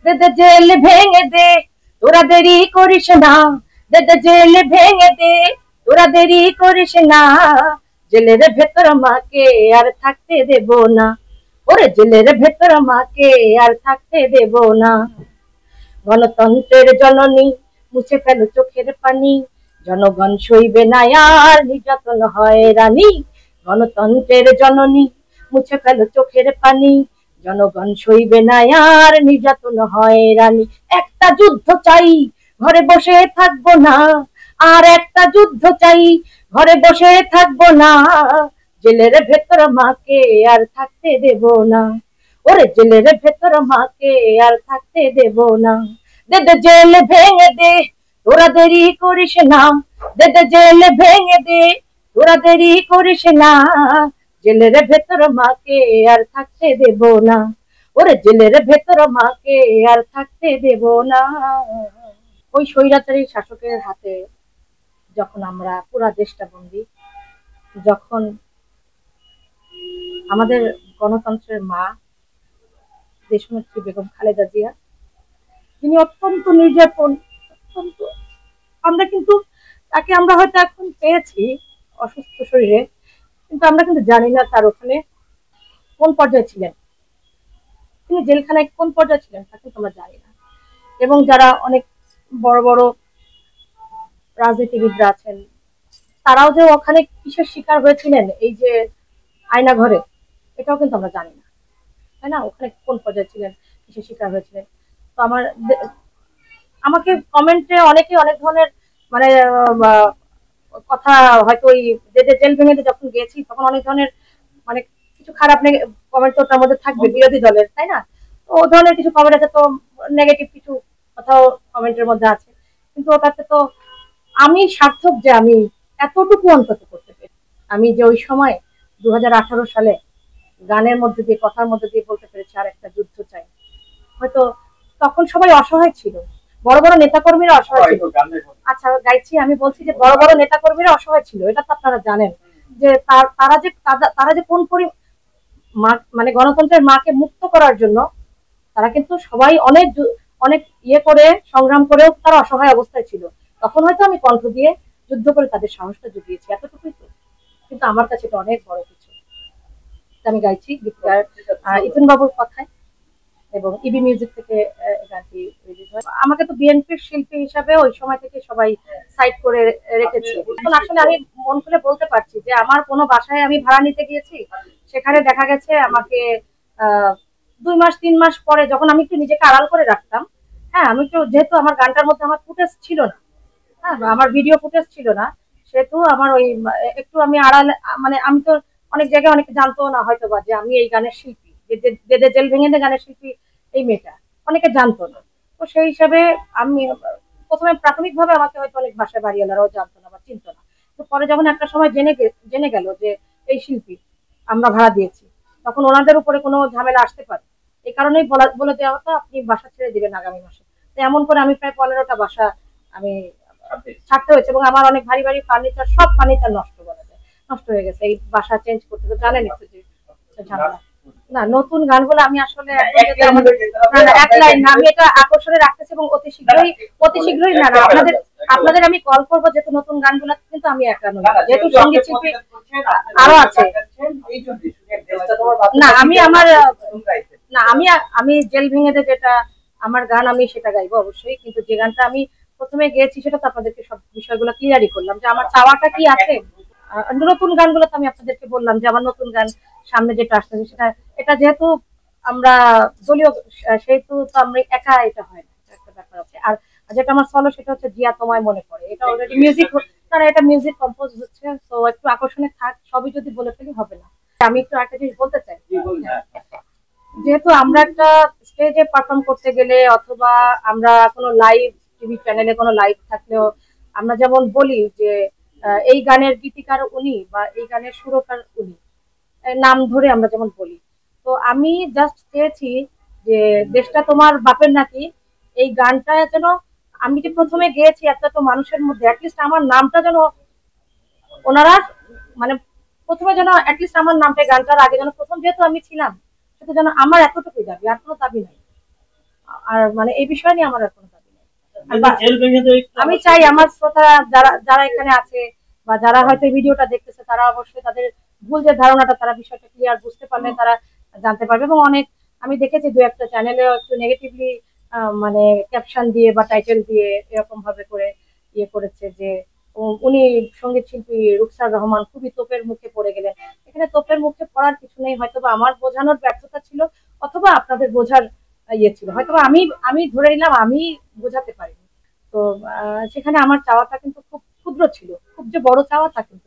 দে দে jail ভেঙে দে, তোরা দেরি করিস না। দে দে জেল ভেঙে দে, তোরা দেরি করিস না। জেলের ভেতর মাকে আর থাকতে দেব না। ওরে জেলের ভেতর মাকে আর থাকতে দেব না। গণতন্ত্রের জননী, মুছে ফেলো চোখের পানি। জনগণ সইবে না আর নির্যাতন হয়রানি। গণতন্ত্রের জননী, মুছে ফেলো চোখের পানি। জনগণ সইবে না আর নির্যাতন হয়রানি। একটা যুদ্ধ চাই, ঘরে বসে থাকবো না। আর একটা যুদ্ধ চাই, ঘরে বসে থাকবো না। জেলের ভেতর মাকে আর থাকতে দেব না। ওরে জেলের ভেতর মাকে আর থাকতে দেব না। দে দে জেল ভেঙে দে, তোরা দেরি করিস না। দে দে জেল ভেঙে দে, তোরা দেরি করিস না। জেলের ভেতর মাকে আর থাকতে দেব না। ওরে জেলের ভেতর মাকে আর থাকতে দেব না। ওই স্বৈরাচারী শাসকের হাতে যখন আমরা পুরা দেশটা বন্দি, যখন আমাদের গণতন্ত্রের মা দেশনেত্রী বেগম খালেদা জিয়া, তিনি অত্যন্ত নির্যাতন, অত্যন্ত, আমরা কিন্তু তাকে আমরা হয়তো এখন পেয়েছি অসুস্থ শরীরে, কিন্তু আমরা কিন্তু জানি না তার ওখানে কোন পর্যায়ে ছিলেন, তিনি জেলখানায় কোন পর্যায়ে ছিলেন তা কিন্তু আমরা জানি না। এবং যারা অনেক বড় বড় রাজনীতিবিদরা আছেন, তারাও যে ওখানে কিসের শিকার হয়েছিলেন এই যে আয়না ঘরে, এটাও কিন্তু আমরা জানি না, তাই না? ওখানে কোন পর্যায়ে ছিলেন, কিসের শিকার হয়েছিলেন। তো আমাকে কমেন্টে অনেকে অনেক ধরনের মানে কথা, হয়তো ওই জেল ভেঙে যখন গেছি তখন অনেক ধরনের মানে কিছু খারাপ কমেন্ট তো তার মধ্যে থাকবে বিরোধী দলের, তাই না? তো ও ধরনের কিছু কমেন্ট আছে, তো নেগেটিভ কিছু কথাও কমেন্টের মধ্যে আছে, কিন্তু ওটাতে তো আমি সার্থক যে আমি এতটুকু অন্তত করতে পেরেছি। আমি যে ওই সময় 2018 সালে গানের মধ্যে দিয়ে, কথার মধ্যে দিয়ে বলতে পেরেছি আর একটা যুদ্ধ চাই। হয়তো তখন সবাই অসহায় ছিল, বড় বড় নেতাকর্মীরা অসহায় ছিল। আচ্ছা গাইছি, আমি বলছি যে বড় বড় নেতাকর্মীরা অসহায় ছিল, এটা তো আপনারা জানেন যে তারা যে কোন মানে গণতন্ত্রের মাকে মুক্ত করার জন্য তারা কিন্তু সবাই অনেক অনেক ইয়ে করে সংগ্রাম করেও তারা অসহায় অবস্থায় ছিল। তখন হয়তো আমি কণ্ঠ দিয়ে যুদ্ধ করে তাদের সাহসটা জুগিয়েছি, এতটুকুই তো। কিন্তু আমার কাছে এটা অনেক বড় কিছু। আমি গাইছি গীতিকার ইথুন বাবুর কথায় এবং ইবি মিউজিক থেকে গানটি রিলিজ হয়। আমাকে তো বিএনপির শিল্পী হিসাবে ওই সময় থেকে সবাই সাইড করে রেখেছে। এখন আসলে আমি মন খুলে বলতে পারছি যে আমার কোনো বাসায় আমি ভাড়া নিতে গিয়েছি, সেখানে দেখা গেছে আমাকে 2 মাস 3 মাস পরে, যখন আমি একটু নিজেকে আড়াল করে রাখতাম, হ্যাঁ আমি একটু, যেহেতু আমার গানটার মধ্যে আমার ফুটেজ ছিল না, হ্যাঁ আমার ভিডিও ফুটেজ ছিল না, সেহেতু আমার ওই একটু আমি আড়াল, মানে আমি তো অনেক জায়গায় অনেকে জানতো না হয়তো বা যে আমি এই গানের শিল্পী, যে জেল ভেঙে দে গানের শিল্পী এই মেয়েটা, অনেকে জানতো না। তো সেই হিসাবে আমি প্রথমে প্রাথমিকভাবে আমাকে হয়তো অনেক বাসায় বাড়িওয়ালারাও জানতো না বা চিনতো না। তো পরে যখন একটা সময় জেনে গেল যে এই শিল্পী আমরা ভাড়া দিয়েছি, তখন ওনাদের উপরে কোনো ঝামেলা আসতে পারে, এই কারণেই বলে দেওয়া হতো আপনি বাসা ছেড়ে দিবেন আগামী মাসে। তো এমন করে আমি প্রায় 15টা বাসা আমি ছাড়তে হয়েছে, এবং আমার অনেক ভারী ভারী ফার্নিচার, সব ফার্নিচার নষ্ট, বলা যায় নষ্ট হয়ে গেছে এই বাসা চেঞ্জ করতে। তো জানেনই তো যে ঝামেলা। না নতুন গানগুলো আমি আসলে এক লাইন না, আমি এটা আকর্ষণে রাখতেছি এবং অতি শীঘ্রই না না আপনাদের আমি কল করবো, যেহেতু নতুন গানগুলো কিন্তু আমি একা নই, যেহেতু সঙ্গীত শিল্পী আরো আছে। না আমি আমার না আমি জেল ভেঙে দে যেটা আমার গান, আমি সেটা গাইবো অবশ্যই, কিন্তু যে গানটা আমি প্রথমে গেয়েছি সেটা তো আপনাদেরকে সব বিষয়গুলো ক্লিয়ারই করলাম যে আমার চাওয়াটা কি আছে। নতুন গানগুলো তো আমি আপনাদেরকে বললাম যে আমার নতুন গান সামনে যেটা আসছে সেটা, এটা যেহেতু আমরা দলীয়, সেহেতু তো আমরা একা, এটা হয় না, একটা ব্যাপার আছে। আর যেটা আমার সলো সেটা হচ্ছে জিয়া তোমায় মনে পড়ে, এটা অলরেডি মিউজিক, তারা এটা মিউজিক কম্পোজ হচ্ছে, তো একটু আকর্ষণে থাক, সবই যদি বলে ফেলি হবে না। আমি একটু একটা জিনিস বলতে চাই, যেহেতু আমরা একটা স্টেজে পারফর্ম করতে গেলে অথবা আমরা কোনো লাইভ টিভি চ্যানেলে কোনো লাইভ থাকলেও আমরা যেমন বলি যে এই গানের গীতিকার উনি বা এই গানের সুরকার উনি, নাম ধরে আমরা যেমন বলি। তো আমি জাস্ট চেয়েছি যে দেশটা তোমার বাপের নাকি, এই গানটা যেন আমি যে প্রথমে গেয়েছি এত এত মানুষের মধ্যে, অ্যাটলিস্ট আমার নামটা যেন ওনারা মানে প্রথমে যেন অ্যাটলিস্ট আমার নামটা গানটার আগে যেন প্রথম, যেহেতু আমি ছিলাম, সেটা যেন আমার এতটুকুই দাবি, আর কোনো দাবি নাই। আর মানে এই বিষয় নিয়ে আমার আর কোনো দাবি নেই। আমি আমি চাই আমার শ্রোতারা যারা যারা এখানে আছে বা যারা হয়তো ভিডিওটা দেখতেছে তারা অবশ্যই তাদের ভুল যে ধারণাটা তারা বিষয়টা ক্লিয়ার বুঝতে পারলে তারা জানতে পারবে। এবং অনেক আমি দেখেছি দু একটা চ্যানেলেও একটু নেগেটিভলি মানে ক্যাপশন দিয়ে বা টাইটেল দিয়ে এরকম ভাবে করে ইয়ে করেছে যে উনি সঙ্গীত শিল্পী রুকসার রহমান খুবই তোপের মুখে পড়ে গেলেন। এখানে তোপের মুখে পড়ার কিছু নেই, হয়তোবা আমার বোঝানোর ব্যর্থতা ছিল অথবা আপনাদের বোঝার ইয়ে ছিল, হয়তোবা আমি আমি ধরে নিলাম আমি বোঝাতে পারিনি। তো সেখানে আমার চাওয়াটা কিন্তু খুব ক্ষুদ্র ছিল, খুব যে বড় চাওয়া তা কিন্তু